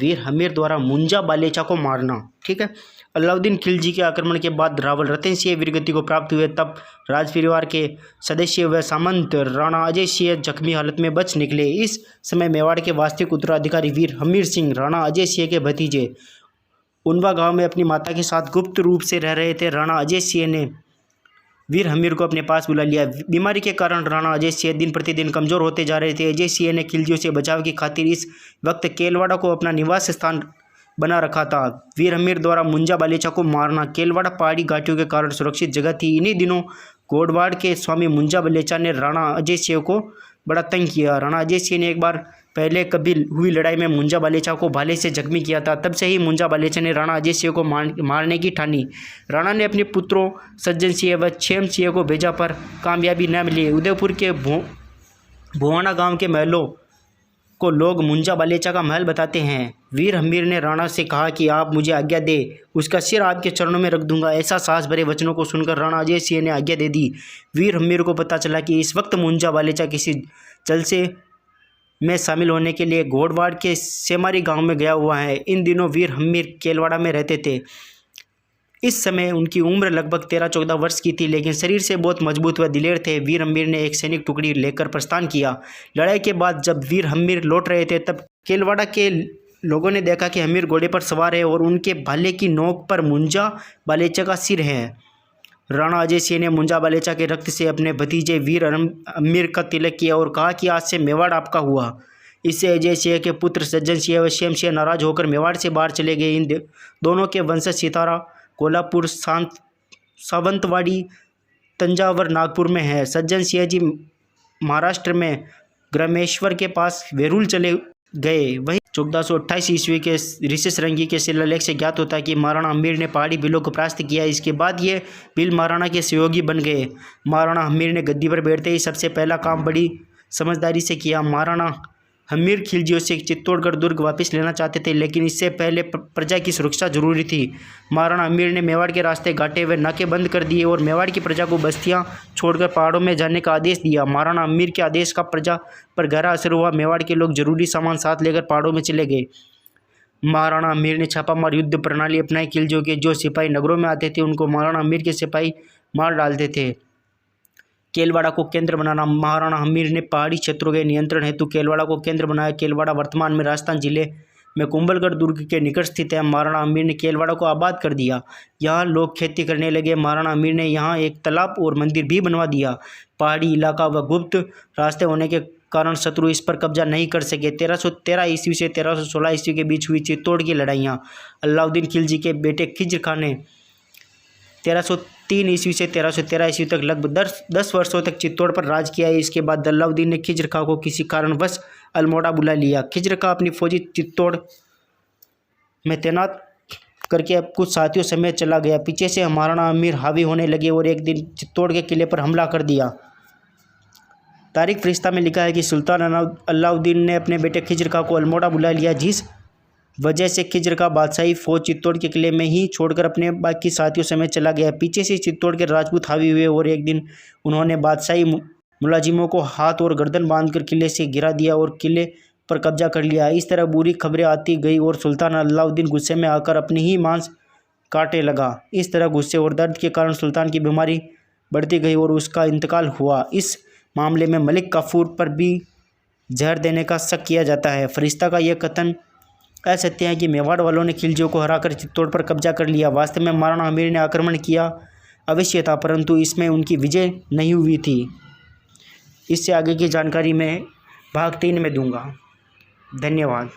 वीर हमीर द्वारा मुंजा बालेचा को मारना। ठीक है, अलाउद्दीन खिलजी के आक्रमण के बाद रावल रतन सिंह वीरगति को प्राप्त हुए, तब राज परिवार के सदस्य व सामंत राणा अजय सिंह जख्मी हालत में बच निकले। इस समय मेवाड़ के वास्तविक उत्तराधिकारी वीर हमीर सिंह राणा अजय सिंह के भतीजे उनवा गांव में अपनी माता के साथ गुप्त रूप से रह रहे थे। राणा अजय सिंह ने वीर हमीर को अपने पास बुला लिया। बीमारी के कारण राणा अजय सिंह दिन प्रतिदिन कमजोर होते जा रहे थे। अजय सिंह ने खिलजियों से बचाव की खातिर इस वक्त केलवाड़ा को अपना निवास स्थान बना रखा था। वीर हमीर द्वारा मुंजा बालेचा को मारना। केलवाड़ा पहाड़ी घाटियों के कारण सुरक्षित जगह थी। इन्हीं दिनों गोडवाड़ के स्वामी मुंजा बालेचा ने राणा अजय सिंह को बड़ा तंग किया। राणा अजय सिंह ने एक बार पहले कभी हुई लड़ाई में मुंजा बालेचा को भाले से जख्मी किया था। तब से ही मुंजा बालेचा ने राणा अजय सिंह को मारने की ठानी। राणा ने अपने पुत्रों सज्जन सिंह व क्षेम सिंह को भेजा पर कामयाबी न मिली। उदयपुर के भुवाना गांव के महलों को लोग मुंजा बालेचा का महल बताते हैं। वीर हमीर ने राणा से कहा कि आप मुझे आज्ञा दे, उसका सिर आपके चरणों में रख दूंगा। ऐसा साहस भरे वचनों को सुनकर राणा अजय सिंह ने आज्ञा दे दी। वीर हमीर को पता चला कि इस वक्त मुंजा बालेचा किसी जलसे में शामिल होने के लिए गोडवाड़ के सेमारी गांव में गया हुआ है। इन दिनों वीर हमीर केलवाड़ा में रहते थे। इस समय उनकी उम्र लगभग 13-14 वर्ष की थी, लेकिन शरीर से बहुत मजबूत व दिलेर थे। वीर हमीर ने एक सैनिक टुकड़ी लेकर प्रस्थान किया। लड़ाई के बाद जब वीर हमीर लौट रहे थे, तब केलवाड़ा के लोगों ने देखा कि हमीर घोड़े पर सवार है और उनके भाले की नोक पर मुंजा बालेचा का सिर है। राणा अजय सिंह ने मुंजा बालेचा के रक्त से अपने भतीजे वीर हमीर का तिलक किया और कहा कि आज से मेवाड़ आपका हुआ। इससे अजय सिंह के पुत्र सज्जन सिंह व क्षेम सिंह नाराज होकर मेवाड़ से बाहर चले गए। इन दोनों के वंशज सितारा कोल्हापुर, सावंतवाड़ी, तंजावर, नागपुर में है। सज्जन सिंह जी महाराष्ट्र में ग्रामेश्वर के पास वेरूल चले गए। वहीं 1428 ईस्वी के ऋषि श्रृंगी के शिलालेख से ज्ञात होता है कि महाराणा हमीर ने पहाड़ी भीलों को परास्त किया। इसके बाद ये भील महाराणा के सहयोगी बन गए। महाराणा हमीर ने गद्दी पर बैठते ही सबसे पहला काम बड़ी समझदारी से किया। महाराणा हमीर खिलजियों से चित्तौड़गढ़ दुर्ग वापस लेना चाहते थे, लेकिन इससे पहले प्रजा की सुरक्षा जरूरी थी। महाराणा हमीर ने मेवाड़ के रास्ते घाटे व नाके बंद कर दिए और मेवाड़ की प्रजा को बस्तियां छोड़कर पहाड़ों में जाने का आदेश दिया। महाराणा हमीर के आदेश का प्रजा पर गहरा असर हुआ। मेवाड़ के लोग जरूरी सामान साथ लेकर पहाड़ों में चले गए। महाराणा हमीर ने छापामार युद्ध प्रणाली अपनाई। खिलजियों के जो सिपाही नगरों में आते थे, उनको महाराणा हमीर के सिपाही मार डालते थे। केलवाड़ा को केंद्र बनाना। महाराणा हमीर ने पहाड़ी क्षेत्रों के नियंत्रण हेतु केलवाड़ा को केंद्र बनाया। केलवाड़ा वर्तमान में राजस्थान जिले में कुंभलगढ़ दुर्ग के निकट स्थित है। महाराणा हमीर ने केलवाड़ा को आबाद कर दिया। यहाँ लोग खेती करने लगे। महाराणा हमीर ने यहाँ एक तालाब और मंदिर भी बनवा दिया। पहाड़ी इलाका व गुप्त रास्ते होने के कारण शत्रु इस पर कब्जा नहीं कर सके। 1313 ईस्वी से 1316 ईस्वी के बीच हुई चित्तौड़ की लड़ाइयाँ। अलाउद्दीन खिलजी के बेटे खिज्र खान ने 1303 ईस्वी से 1313 ईस्वी तक लगभग 10 वर्षों तक चित्तौड़ पर राज किया है। इसके बाद अलाउद्दीन ने खिज्र खां को किसी कारणवश अल्मोड़ा बुला लिया। खिज्र खां अपनी फौजी चित्तौड़ में तैनात करके अब कुछ साथियों समेत चला गया। पीछे से महाराणा हमीर हावी होने लगे और एक दिन चित्तौड़ के किले पर हमला कर दिया। तारीख फरिश्ता में लिखा है कि सुल्तान अलाउद्दीन ने अपने बेटे खिज्र खां को अल्मोड़ा बुला लिया, जिस वजह से खिज्र का बादशाही फौज चित्तौड़ के किले में ही छोड़कर अपने बाकी साथियों समेत चला गया। पीछे से चित्तौड़ के राजपूत हावी हुए और एक दिन उन्होंने बादशाही मुलाजिमों को हाथ और गर्दन बांधकर किले से गिरा दिया और किले पर कब्जा कर लिया। इस तरह बुरी खबरें आती गई और सुल्तान अलाउद्दीन गुस्से में आकर अपनी ही मांस काटने लगा। इस तरह गुस्से और दर्द के कारण सुल्तान की बीमारी बढ़ती गई और उसका इंतकाल हुआ। इस मामले में मलिक काफूर पर भी जहर देने का शक किया जाता है। फरिश्ता का यह कथन असत्य है कि मेवाड़ वालों ने खिलजियों को हराकर चित्तौड़ पर कब्जा कर लिया। वास्तव में महाराणा हमीर ने आक्रमण किया अवश्य था, परंतु इसमें उनकी विजय नहीं हुई थी। इससे आगे की जानकारी मैं भाग 3 में दूंगा। धन्यवाद।